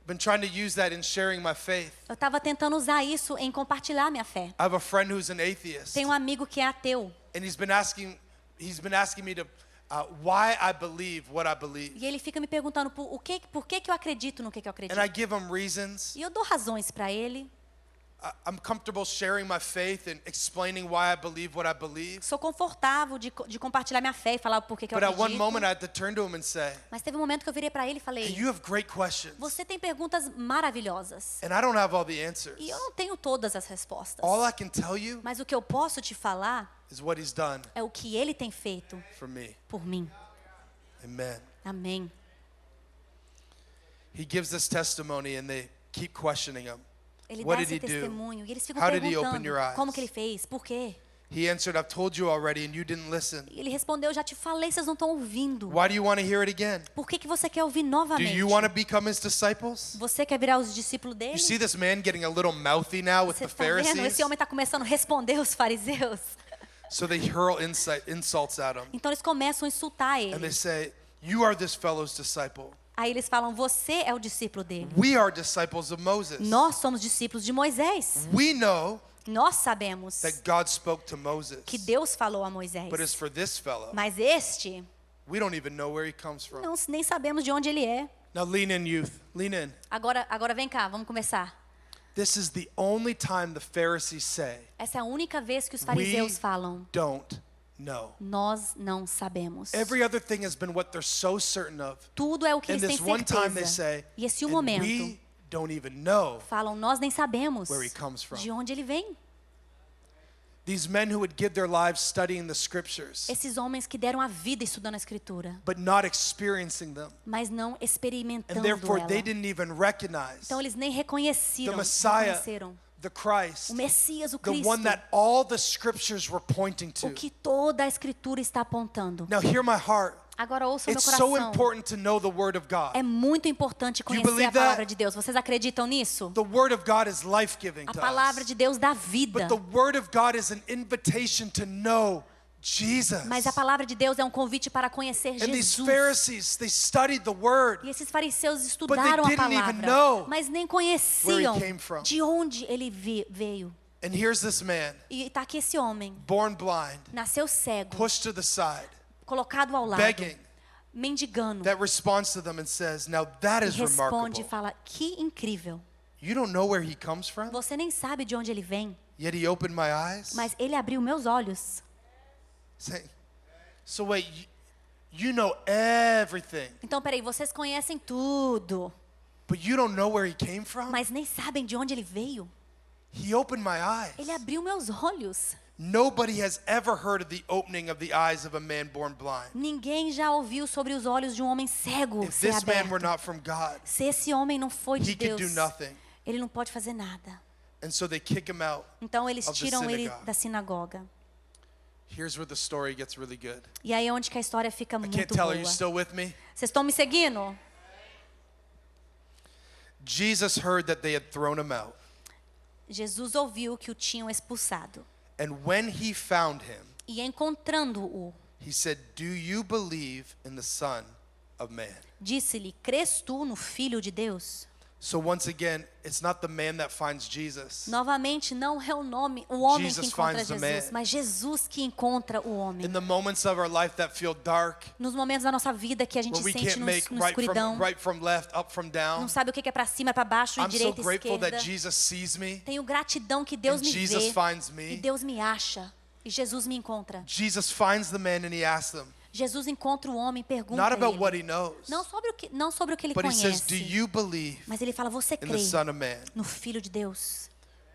Been trying to use that in sharing my faith. Eu estava tentando usar isso em compartilhar minha fé. I have a friend who's an atheist, Tem um amigo que é ateu and he's been asking me to why I believe what I believe, e ele fica me perguntando por que eu acredito no que eu acredito. and I give him reasons. E eu dou razões para ele. I'm comfortable sharing my faith and explaining why I believe what I believe. Sou confortável de compartilhar minha fé e falar por que eu But at one acredito. moment, I had to turn to him and say, Mas teve um momento que eu virei para ele e "Hey, falei: you have great questions, você tem perguntas maravilhosas and I don't have all the answers. e eu não tenho todas as respostas. All I can tell you Mas o que eu posso te falar is what He's done é o que ele tem feito for me." por mim. Amen. Amém. He gives this testimony, and they keep questioning him. Ele What dá did esse he do? testemunho e eles ficam How did he open your perguntando eyes? como que ele fez, por quê. He answered, I've told you already and you didn't listen. E ele respondeu, já te falei, vocês não estão ouvindo. Why do you want to hear it again? Por que você quer ouvir Do novamente? you want to become his disciples? Você quer virar os discípulos You dele? see this man getting a little mouthy now with Você the está vendo? Pharisees? Esse homem está começando a responder os fariseus. So they hurl insults at him. Então eles começam a insultar And they ele. say, you are this fellow's disciple. Aí eles falam, você é o discípulo dele. We are disciples of Moses. Nós somos discípulos de Moisés. We know Nós sabemos that God spoke to Moses. que Deus falou a Moisés. But as for this fellow, Mas este, we don't even know where he comes from. não, nem sabemos de onde ele é. Now lean in, youth. Lean in. Agora vem cá, vamos começar. This is the only time the Pharisees say, Essa é a única vez que os fariseus falam, don't know. nós não sabemos. Every other thing has been what they're so certain of. Tudo é o que And eles têm this one time they certeza. say, E esse and momento, we don't even know falam, nós nem sabemos where he comes from. de onde ele vem. These men who would give their lives studying the scriptures, Esses homens que deram a vida estudando a Escritura, but not experiencing them. mas não experimentando And therefore ela. they didn't even recognize Então eles nem the reconheceram, Messiah, reconheceram the Christ, o Messias, o the Cristo, one that all the scriptures were pointing o to. que toda a Escritura está apontando. Now hear my heart. Agora ouça o meu It's so coração. important to know the word of God. É muito importante you conhecer believe a palavra that? de Deus. Vocês acreditam nisso? The word of God is life-giving A to palavra us. de Deus dá vida. But the word of God is an invitation to know Jesus. Mas a palavra de Deus é um convite para conhecer And these Jesus. Pharisees, they studied the word. E esses fariseus estudaram a didn't even palavra, know mas nem where conheciam he came from. de onde ele veio. And here's this man, E está aqui esse homem, born blind, nasceu cego, pushed to the side, colocado ao lado, begging, mendigando. that responds to them and says, now that E is responde e remarkable. fala, que incrível. You don't know where he comes from? Você nem sabe de onde ele vem, Yet he opened my eyes? mas ele abriu meus olhos. Saying, so wait, you know everything, Então, peraí, vocês conhecem tudo, but you don't know where he came from? mas nem sabem de onde ele veio. He opened my eyes. Ele abriu meus olhos. Nobody has ever heard of the opening of the eyes of a man born blind. Ninguém já ouviu sobre os olhos de um homem cego If ser this man were aberto. not from God, Se esse homem não foi de he could Deus, do nothing. ele não pode fazer nada. And so they kick him out. Então eles Of the tiram ele synagogue. da sinagoga. Here's where the story gets really good. E aí é onde que a história fica I can't muito tell, boa. are you still with me? Vocês estão me seguindo? Jesus heard that they had thrown him out. Jesus ouviu que o tinham expulsado. And when he found him, E encontrando-o, he said, do you believe in the Son of Man? disse-lhe, crês tu no Filho de Deus? So once again, it's not the man that finds Jesus. Novamente, não é o homem Jesus que encontra finds the Jesus, man. mas Jesus que encontra o homem. In the moments of our life that feel dark, Nos momentos da nossa vida que a gente where we sente can't make na escuridão, right from left, up from down, não sabe o que é para cima, para baixo, I'm so direita e grateful esquerda. that Jesus sees me Tenho gratidão que Deus and me Jesus vê finds e me. Deus me acha e Jesus me encontra. Jesus finds the man and he asks them, Jesus encontra o homem e pergunta not a about ele, what he knows, não sobre o que ele but he says, do conhece, you believe mas ele fala, você in the crê Son of Man? no Filho de Deus?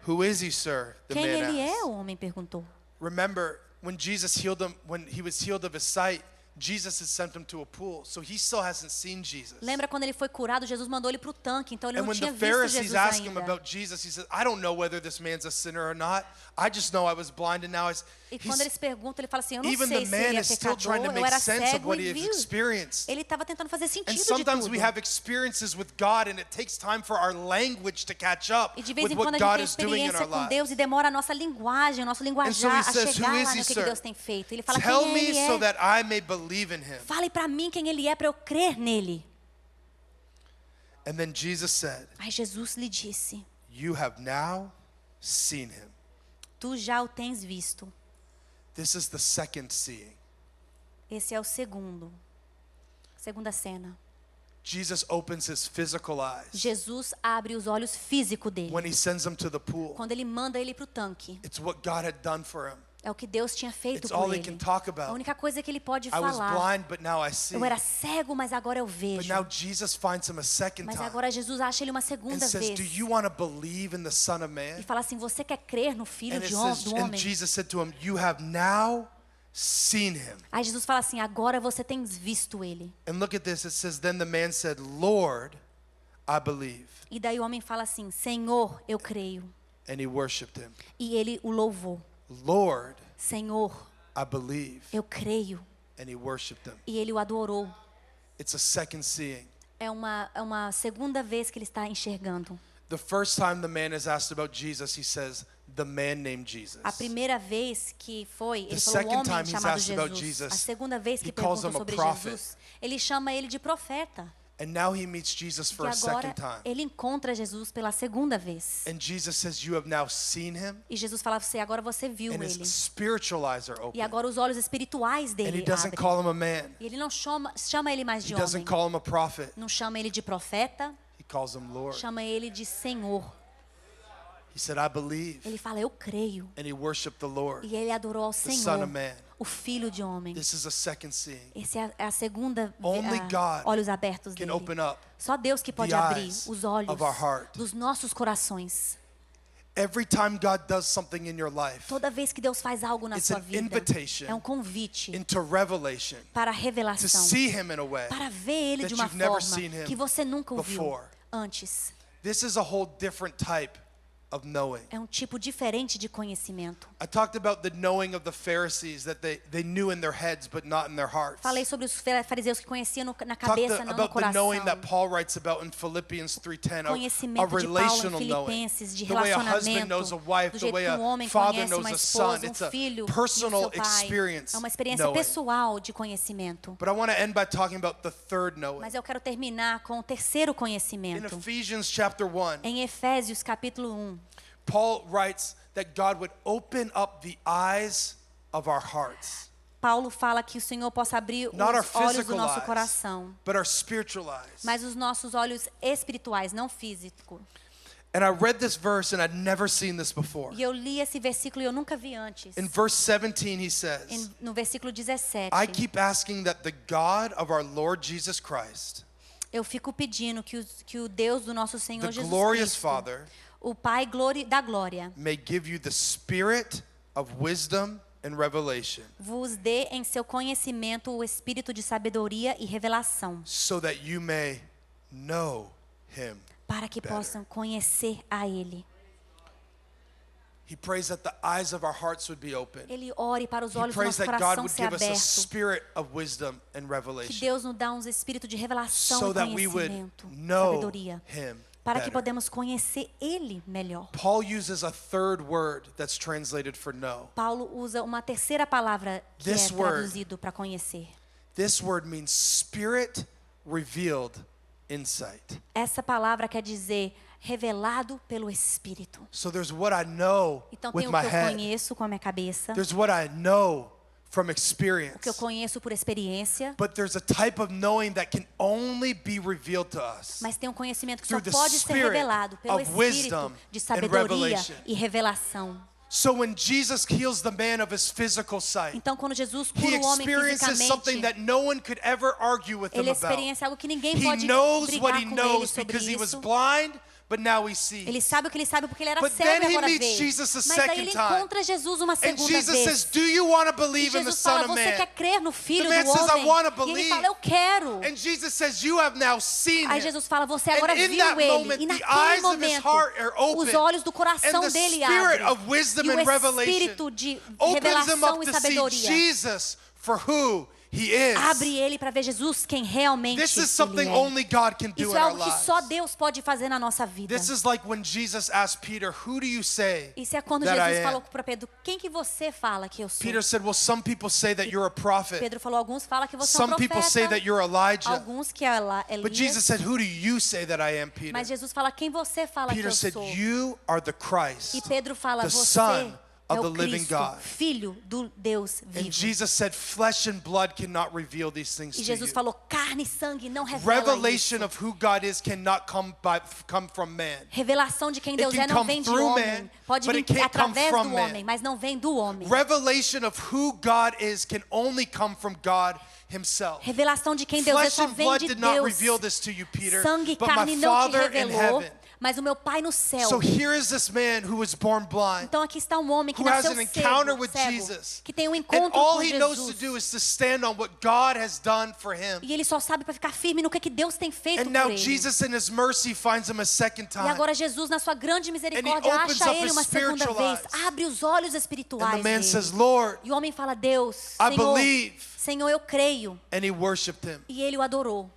Who is he, sir? The Quem man ele é? asked. O homem perguntou. Remember, when Jesus healed him, when he was healed of his sight, Jesus had sent him to a pool, so he still hasn't seen Jesus. Lembra quando ele foi curado, Jesus mandou ele para o tanque, então ele And não when tinha the visto Pharisees Jesus asked him ainda. about Jesus, he said, I don't know whether this man's a sinner or not. I just know I was blind and now E quando eles perguntam, ele fala assim, eu não even sei the se man ele é is still trying to pecador, eu make era sense of cego what e he has viu. experienced. Ele estava tentando fazer And sentido de sometimes tudo. we have experiences with God and it takes time for our language to catch up E de vez with em quando what a gente God tem is doing in experiência our com lives. Deus e demora a nossa linguagem, o nosso linguajar so he a says, chegar "Who is lá he, no que sir? Deus tem feito. Ele fala Tell quem me ele é. so that I may believe in him. Fale para mim quem ele é para eu crer nele. And then Jesus said, Aí Jesus lhe disse, you have now seen him. tu já o tens visto. This is the second seeing. Esse é o segunda cena. Jesus opens his physical eyes Jesus abre os olhos físicos dele. when he sends him to the pool. Quando ele manda ele para o tanque. It's what God had done for him. É o que Deus tinha feito It's all por he can ele. talk A about. única coisa que ele pode I was falar. blind, but now I see. Eu era cego, mas agora eu But vejo. now Jesus finds him a second Mas time agora Jesus acha ele uma and segunda says, vez. do you want to believe in the Son of E Man? fala assim, você quer crer no Filho And, it do says, and homem? Jesus said to him, you have now seen him. Aí Jesus fala assim, agora você tens visto ele. And look at this, it says, then the man said, Lord, I believe. E daí o homem fala assim, Senhor, eu creio. And he worshiped him. E ele o louvou. Lord, Senhor, I believe. eu creio. And he worshiped him. E ele o adorou. It's a second seeing. É uma segunda vez que ele está enxergando. The first time the man is asked about Jesus, he says, the man named Jesus. A primeira vez que foi, ele The falou second homem time he's chamado asked about Jesus. Jesus, A segunda vez que he calls pergunta him a sobre prophet. Jesus, ele chama ele de profeta. And now he meets Jesus for E a agora second time. ele encontra Jesus pela segunda vez. And Jesus says, you have now seen him. E Jesus fala a você, agora você viu And his ele. spiritual eyes are E open. agora os olhos espirituais And dele he doesn't abrem. call him a man. E ele não chama ele mais He de doesn't homem. call him a prophet. Não chama ele de profeta, He calls him Lord. chama ele de Senhor. He said, I believe. Ele fala, eu creio. And he worshiped the Lord. E ele adorou ao Son Senhor, of Man. o Filho de homem. This is a second seeing. Essa é a segunda Only God olhos abertos can dele. open up Só Deus que pode the abrir eyes os olhos of our heart. dos nossos corações. Every time God does something in your life, Toda vez que Deus faz algo na It's sua an vida, invitation é um convite into revelation, para a to revelação, see him in a way para ver Ele that de uma you've never forma seen him que você nunca o viu before. antes. This is a whole different type of knowing. É um tipo diferente de conhecimento. I talked about the knowing of the Pharisees that they knew in their heads but not in their hearts. Falei sobre os fariseus que conheciam na Talked cabeça, não no about the coração. knowing that Paul writes about in Philippians 3:10, a Conhecimento de Paulo em relational knowing. Filipenses, de The way a husband relacionamento, knows a wife, do the jeito way que a homem father conhece knows uma a esposa, son. It's a filho, personal e o seu pai. experience É uma experiência knowing. pessoal de conhecimento. But I want to end by talking about the third knowing. Mas eu quero terminar com o terceiro In conhecimento. Ephesians chapter 1, Em Efésios capítulo 1, Paul writes that God would open up the eyes of our hearts. Paulo fala que o Senhor possa abrir Not our os olhos do physical nosso eyes, coração, but our spiritual eyes. mas os nossos olhos espirituais, não físicos. And I read this verse and I'd never seen this before. E eu li esse versículo e eu nunca vi antes. In verse 17 he says, No versículo 17, I keep asking that the God of our Lord Jesus Christ, eu fico pedindo que o Deus do nosso Senhor the Jesus glorious Cristo, Father, o Pai da glória, may give you the spirit of wisdom and revelation, vos dê em seu conhecimento o espírito de sabedoria e revelação, so that you may know him. para que better. possam conhecer a Ele. He prays that the eyes of our hearts would be open. Ele ore para os He olhos do prays nosso that God coração would ser give us a aberto, spirit of wisdom and que revelation, Deus nos dá um espírito de revelação so e that we would conhecimento, know sabedoria, him para que better. podemos conhecer Ele melhor. Paul uses a third word that's translated for know. Paulo usa uma terceira palavra que This é word- traduzido para conhecer. This word means spirit revealed insight. Essa palavra quer dizer revelado pelo Espírito. So there's what I know Então with tem o my que eu head. conheço com a minha cabeça, There's what I know from o que eu experience. conheço por experiência, But there's a type of knowing that can only be revealed to us mas tem um conhecimento que só through the pode ser spirit revelado pelo of wisdom Espírito de and sabedoria revelation. e revelação. So when Jesus heals the man of his physical sight, Então quando Jesus he cura o homem experiences something fisicamente, that no one could ever argue with him ele about. experiencia algo que ninguém He pode knows what brigar he com ele knows sobre because he was isso. blind, but now he sees. Ele sabe o que ele sabe porque ele era But cego then e he agora meets vê. Jesus a Mas aí second ele time. encontra Jesus uma And segunda Jesus vez. says, do you want to E believe in the Jesus Son fala, of você Man? quer crer no Filho The man do says, I homem? wanna E ele believe. fala, eu quero. And Jesus says, you have now seen Aí him. Jesus fala, você agora And in viu that ele. moment, E the naquele eyes of his momento, heart are open. os olhos do And coração the dele spirit abrem. of wisdom E o and revelation espírito de opens him revelação up e to see sabedoria Jesus for who he is. abre ele para ver Jesus quem realmente This is ele something é. only God can do Isso in é our algo que lives. só Deus pode fazer na nossa vida. This is like when Jesus asked Peter, who do you say Isso é quando that I Jesus am? falou para Pedro, quem que você fala que eu sou? Peter said, well, some people say that you're a prophet. Pedro falou, alguns falam que você é um Some people say profeta. that you're Elijah. Alguns que é But Jesus Elias. said, who do you say that I am, Peter? Mas Jesus fala, quem você fala que Peter eu said, sou? you are the Christ, E Pedro fala, the você Son é of the o living Cristo, God. Filho do Deus And vivo. Jesus said, flesh and blood cannot reveal these things E to Jesus you. falou, carne e sangue não revela Revelation isso. of who God is cannot come from man. Revelação de quem Deus can é não come vem de through homem. man, Pode but vir it can't come através from do man. homem, mas não vem do homem. Revelation of who God is can only come from God himself. Revelação de quem Deus é Flesh só and vem blood de did not Deus. reveal this to you, Peter, Sangue e but my carne não te Father in revelou, heaven. mas o meu Pai no céu. So here is this man who was born blind, Então aqui está um homem que who has nasceu an encounter cego, with cego, Jesus. que tem um And encontro all com he knows to Jesus. do is to stand on what God has done for him. E ele só sabe para ficar firme no que Deus tem feito And por now ele. Jesus in his mercy finds him a second E time. agora Jesus, na sua grande misericórdia, opens acha up ele his uma segunda spiritual vez. eyes. Abre os olhos And espirituais the man dele. says, Lord, E o homem fala, Deus, I Senhor, believe. Senhor, eu creio. And he worshiped him. E ele o adorou.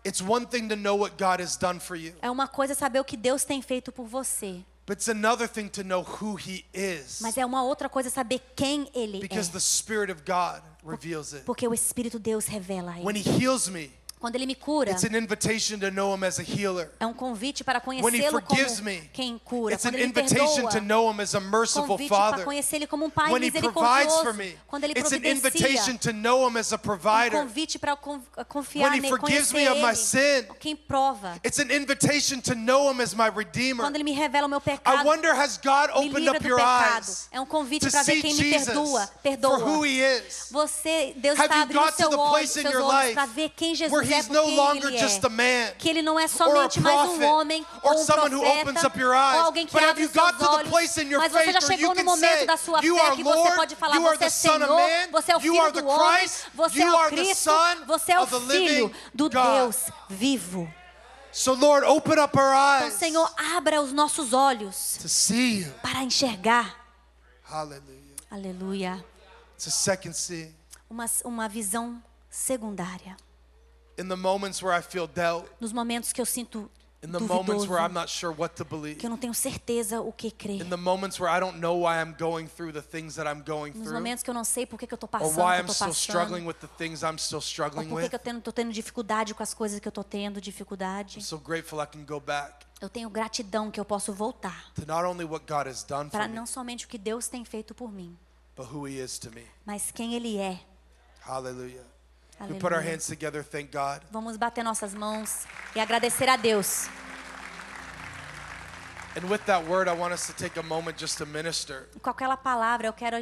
It's one thing to know what God has done for you, É uma coisa saber o que Deus tem feito por você. but it's another thing to know who he is, Mas é uma outra coisa saber quem ele because é. the Spirit of God reveals it. Porque o Espírito de Deus revela a When ele. he heals me, Quando ele me cura, it's an invitation to know him as a healer. é um convite para When he conhecê-lo forgives como me, quem cura. it's an Quando ele me invitation to perdoa, know him as a merciful convite para Father. conhecer ele como um pai When he provides misericordioso. for me, Quando ele it's an invitation providencia, to know him as a provider. convite para confiar When he nele, forgives conhecer me of my ele, sin, quem prova. it's an invitation to know him as my Redeemer. Quando ele me revela o meu I pecado, wonder, has God me opened livra up do your pecado. eyes É um convite to para ver see quem me Jesus perdoa. for who he is? Você, Deus Have está you abrindo got to seu the olho, place in seus your olhos life para ver quem Jesus where é he's por no quem longer ele just é. a man Que ele não é or a somente mais um prophet homem or ou um someone who opens profeta up your ou eyes, alguém que but have abre you os seus got to the olhos, place in your mas você já faith where chegou you no can momento say, da sua you fé are que você Lord, pode falar, you are você é the Son of Senhor, Man, você é o you Filho are the do homem, Christ, você you é o are the Cristo, Son você é o of the Filho living do God. Deus vivo. So Lord, open up our Então, eyes Senhor, abra os nossos olhos to see you. para enxergar. Hallelujah. Aleluia. It's a second C. Uma visão secundária. In the moments where I feel doubt, Nos momentos que eu sinto in the moments duvidoso, where I'm not sure what to believe, que eu não tenho certeza o que crer. in the moments where I don't know why I'm going through the things that I'm going Nos through, momentos que eu não sei por que eu estou or passando, why o I'm que eu still estou struggling passando, with the things I'm still ou struggling por with. que eu estou tendo dificuldade com as coisas que eu estou tendo dificuldade. I'm so grateful I can go back Eu tenho gratidão que eu posso voltar to not only what God has done para for me, não somente o que Deus tem feito por mim, but who He is to me. mas quem Ele é. Hallelujah. We put our Aleluia. hands together, thank God. Vamos bater nossas mãos e agradecer a Deus. And with that word, I want us to take a moment just to minister. E com aquela palavra, eu quero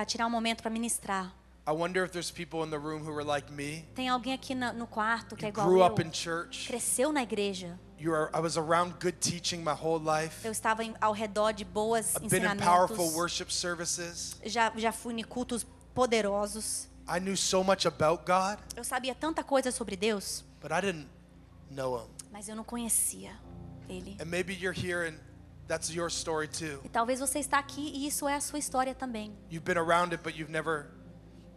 tirar um momento para ministrar. I wonder if there's people in the room who are like me. Tem alguém aqui no quarto que é You igual grew eu, up in church. cresceu na igreja. I was around good teaching my whole life. Eu estava ao redor de boas I've been in powerful ensinamentos. worship services. Já fui em cultos poderosos. I knew so much about God, Eu sabia tanta coisa sobre Deus, but I didn't know Him. mas eu não conhecia Ele. And maybe you're here and that's your story too. E talvez você está aqui e isso é a sua história também. You've been around it, but you've never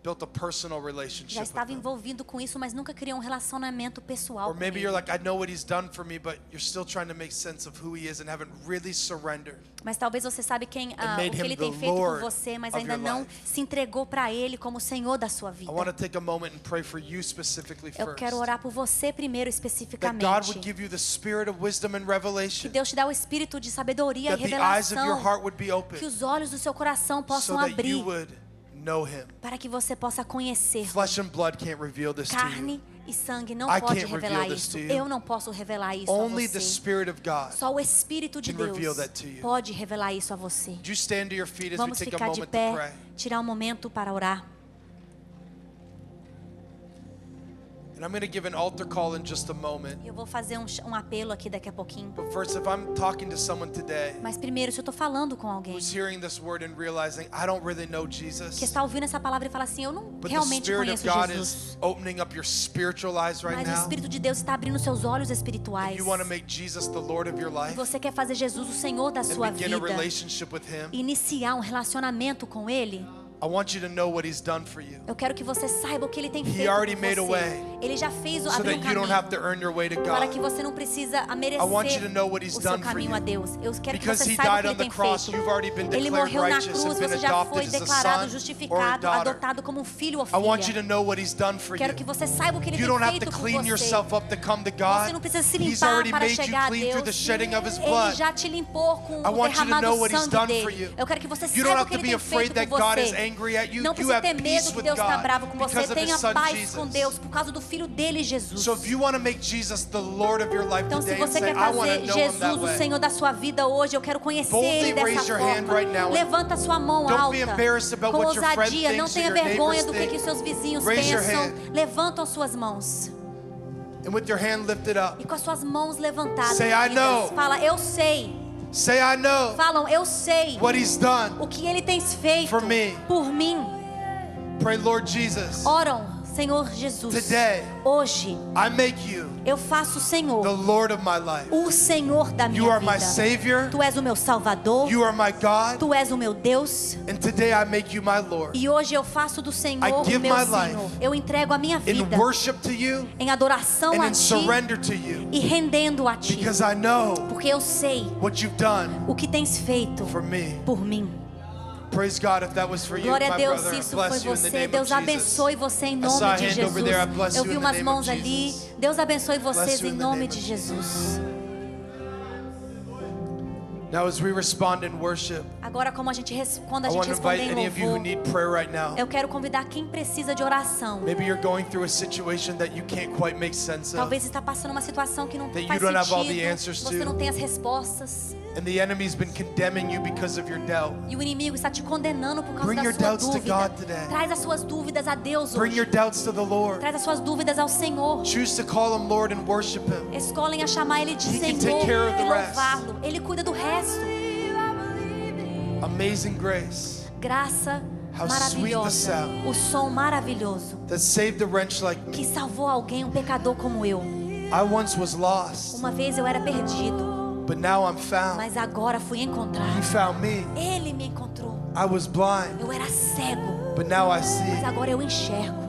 built a personal Já relationship estava with Him. envolvido com isso, mas nunca criou um relacionamento pessoal Or com maybe Ele. you're like, I know what He's done for me, but you're still trying to make sense of who He is and haven't really surrendered. Mas talvez você sabe o made que Him Ele tem the feito por Lord você, mas of ainda your não life. se entregou para Ele como o Senhor da sua I vida. want to take a moment and pray for you specifically Eu first. quero orar por você primeiro That God especificamente. would give you the spirit of wisdom and Que revelation. Deus te dá o espírito de sabedoria e That the eyes of your revelação. heart would be Que open os olhos do seu coração so possam that abrir you would know Him. para que você possa conhecer. Flesh and blood can't reveal this to you. Carne e sangue não I pode can't revelar reveal this isso. to you. Eu não posso revelar isso Only a the você. Spirit of God. Só o Espírito de can reveal Deus that to you. pode revelar isso a você. Would you stand to your feet as we Vamos take a ficar de moment to pé, pray? tirar um momento para orar. And I'm going to give an altar call in just a moment. Eu vou fazer um apelo aqui daqui a pouquinho. But first, if I'm talking to someone today Mas primeiro, se eu estou falando com alguém who's hearing this word and realizing I don't really know que Jesus, está ouvindo essa palavra e fala assim, eu não but the realmente Spirit of conheço God Jesus. is opening up your spiritual eyes right Mas o now, Espírito de Deus está abrindo seus olhos espirituais. you want to make Jesus the Lord of your E life você quer fazer Jesus o Senhor da and sua begin vida. a relationship with Him, Iniciar um relacionamento com Ele. I want you to know what He's done for you Eu quero que você saiba o que Ele tem He feito already por made a você. way Ele já fez, so abriu that um you don't caminho have to earn your way to para que God. você não precisa I want you to merecer know what He's o seu done for caminho you. a Deus. Eu quero que Because você He saiba o died que on Ele the tem cross, feito. you've already been Ele declared morreu na righteous cruz, and been você já foi adopted as a declarado son or a justificado, daughter. adotado como um filho ou I want you to filha. know what He's done for Quero you. que você saiba o que Ele You tem don't have feito to por clean você. yourself up to come to Você não God. precisa se He's limpar already para made you chegar a clean through the Deus. shedding of His Ele blood. já te limpou com I o want you to derramado know what He's sangue done for dele. you. Eu quero que você You don't saiba o have que to Ele be tem afraid feito that por God is você. angry at you. Não You precisa have ter peace medo que with Deus está God bravo com você. because of His Tenha Son paz com Jesus. Deus por causa do Filho dele, Jesus. So if you want to make Jesus the Lord of your life Então, se today and você say, quer I want to fazer know Him that Jesus o way, Senhor da sua vida hoje, eu quero conhecer Boldly Ele raise dessa your hand forma. right now. Levanta sua mão Don't alta, be embarrassed about com what your friend ousadia. Não thinks tenha or your vergonha neighbors do que think. os seus vizinhos Raise your pensam. hand. Levantam as suas mãos. And with your hand lifted up, E com as suas mãos levantadas, Say, I erguidas, know. fala, eu sei. say, I know Falam, eu sei what He's done. o que Ele tem feito For me. por mim. Pray, Lord Jesus, Oram, Senhor Jesus. today Hoje I make You eu faço, the Senhor, Lord of my life. o Senhor da You minha are my vida. Savior. Tu és o meu Salvador. You are my God. Tu és o meu Deus. And today I make You my Lord. E hoje eu faço do Senhor I o give meu my Senhor. life Eu entrego a minha In vida worship to You em adoração and a in Ti surrender to You. e rendendo a Ti. Because I know Porque eu sei what You've done o que tens feito for me. por mim. Praise God if that was for you, Glória a my Deus, brother. se I isso bless foi you in the você. name Deus of Jesus. abençoe você em I saw a nome de hand over Jesus. there. I bless Eu you vi in the umas name of mãos ali. Jesus. Deus abençoe vocês you em in the nome name de of Jesus. Now as we respond in worship, Agora, como quando a I gente want to responder invite em any of you who louvor, need prayer right now. eu quero convidar quem precisa de oração. Maybe you're going through a situation that you can't quite make sense of. Talvez está passando uma situação que não That faz you don't have all the sentido. answers Você to. não tem as respostas. And the enemy's been condemning you because of your doubt. E o inimigo está te condenando por causa Bring da your sua doubts to dúvida. God today. Traz as suas dúvidas a Deus Bring your hoje. doubts to the Lord. Traz as suas dúvidas ao Senhor. Choose to call Him Lord and worship Him. Escolhem a chamar Ele de He can Senhor take care of e the rest. louvá-lo. Ele cuida do resto. Amazing grace Graça How sweet the maravilhosa. sound. O som maravilhoso that saved a wretch like que me. salvou alguém, um pecador como eu. I once was lost, Uma vez eu era perdido, but now I'm found. mas agora fui He encontrado. found me. Ele me encontrou. I was blind, Eu era cego, but now I see. mas agora eu enxergo.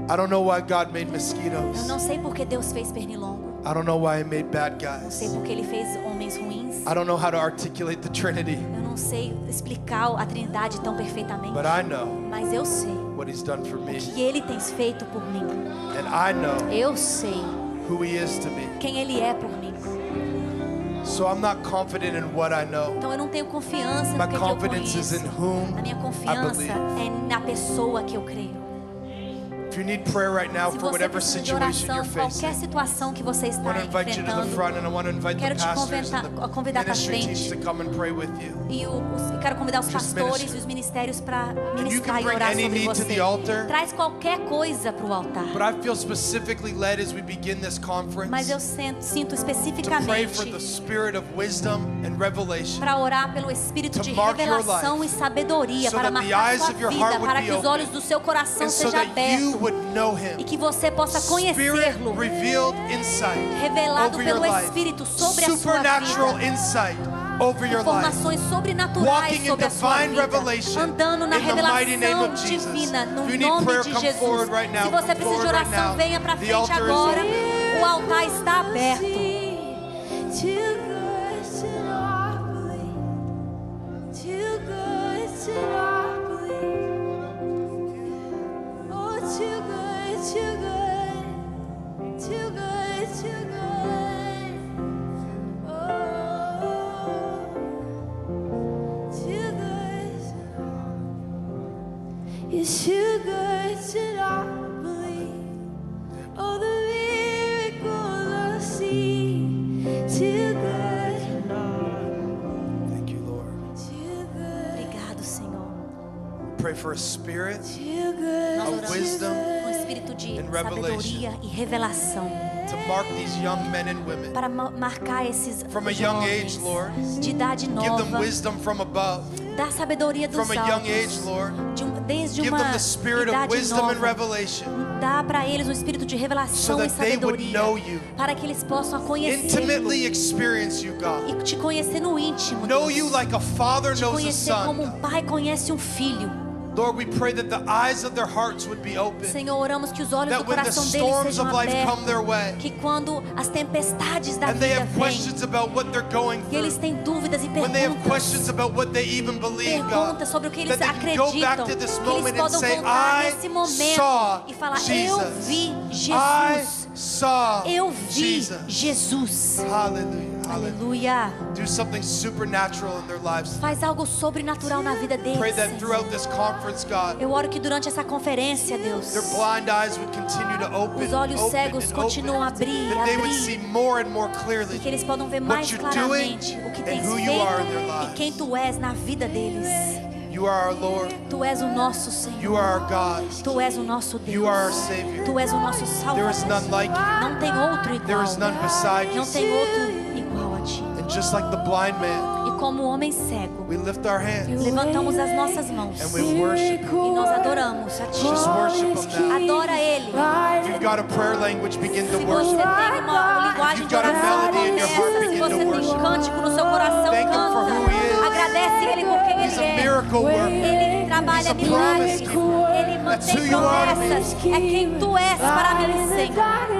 I don't know why God made Eu mosquitoes. não sei porque Deus fez pernilongo. I don't know why He made bad Não sei guys. porque Ele fez homens ruins. I don't know how to articulate the Trinity, Eu não sei explicar a Trindade tão perfeitamente. but I know Mas eu sei what He's done for me. que Ele tem feito por mim. And I know Eu sei who He is to me. quem Ele é por mim. So I'm not confident in what I know. Então eu não tenho confiança My no que eu confidence is conheço. in whom A minha I confiança believe. é na pessoa que eu creio. If you need prayer right now Se for você whatever precisa de situation oração, you're facing, qualquer situação que você I está want to invite you to the enfrentando, front, and I want to invite the quero te pastors and the convidar para ministry teams frente. to come and pray with you. e quero convidar os Just pastores minister. e os ministérios para you ministrar can e bring orar any sobre need to você. the altar. Traz qualquer coisa para o altar. But I feel specifically led as we begin this conference Mas eu to sinto pray for the especificamente spirit of wisdom and revelation, para orar pelo espírito To de mark your revelação life, e sabedoria, so para that the marcar eyes sua of your vida, heart would para be que os open, olhos do seu coração and so sejam that you abertos would know e Him. que você possa Spirit conhecê-lo, revealed insight revelado over your pelo life. Espírito sobre a sua Supernatural vida. insight over your life. Informações sobrenaturais Walking in sobre a sua divine vida, revelation andando na in the mighty name revelação of Jesus. divina, no If you need nome prayer, de come Jesus. forward right now. Se você Come precisa de forward right oração, now. venha para The frente altar is agora. open. O altar está aberto. It's too good to not believe. Oh, the miracles I see. Too good, Thank you, Lord. too good, Obrigado, Senhor. Pray for a spirit too good. Nós of oramos wisdom com espírito de and revelation. sabedoria e revelação to mark these young men and women. para marcar esses From a young age, jovens Lord, de idade give them nova. wisdom from above. Dá sabedoria dos From a young age, altos. Lord, Desde give uma them the spirit of idade wisdom and nova. revelation Dá para eles um espírito de revelação so e that they would sabedoria know you. para que eles possam conhecê-lo Intimately experience you, God. e te conhecer no íntimo. Know Deus. you like a father Te knows a conhecer como son. um pai conhece um filho. Lord, we pray that the eyes of their hearts would be open. Senhor, oramos que os olhos That do when the coração deles storms sejam of life come abertos, their way que quando as tempestades da and they vida have vêm questions about what they're going e eles through, têm dúvidas e when they have perguntas, questions about what they even believe, God, perguntas sobre o que eles that they can go back acreditam, to this que eles moment and podem say, voltar I nesse momento saw e falar: eu Jesus. vi I Jesus, saw eu vi Jesus. Jesus. Hallelujah. Hallelujah. Aleluia. Do something supernatural in their lives. Faz algo sobrenatural na vida Pray deles, that Senhor. throughout this conference, God, Eu oro que durante essa conferência, Deus, their blind eyes would continue to open, os olhos open, cegos and continuam a open, abrir, that they would see abrir, more and more e clearly que eles possam ver what mais you're doing claramente o que and tens who you are in their feito e lives. quem tu és na vida deles. You are our Lord. Tu és o nosso Senhor. You are our God. Tu és o nosso Deus. You are our Savior. Tu és o nosso There is Salvador. none like you. Não tem outro igual. There is none beside Não you. tem outro igual a ti. And just like the blind man, E como o homem cego, we lift our hands levantamos as nossas mãos and we worship e nós adoramos a ti. Just worship Him now. Adora Ele. If you've got a prayer language, begin to Se você worship. tem uma linguagem de You've got a oração, melody in your heart, começa. Se begin você to tem um worship. cântico no seu coração, Thank Him for who He is. canta. Agradece Ele por quem He's Ele a é. miracle worker. Ele trabalha He's a milagres. promise keeper. Ele That's who mantém you are to me. promessas. É quem tu és para mim, Senhor.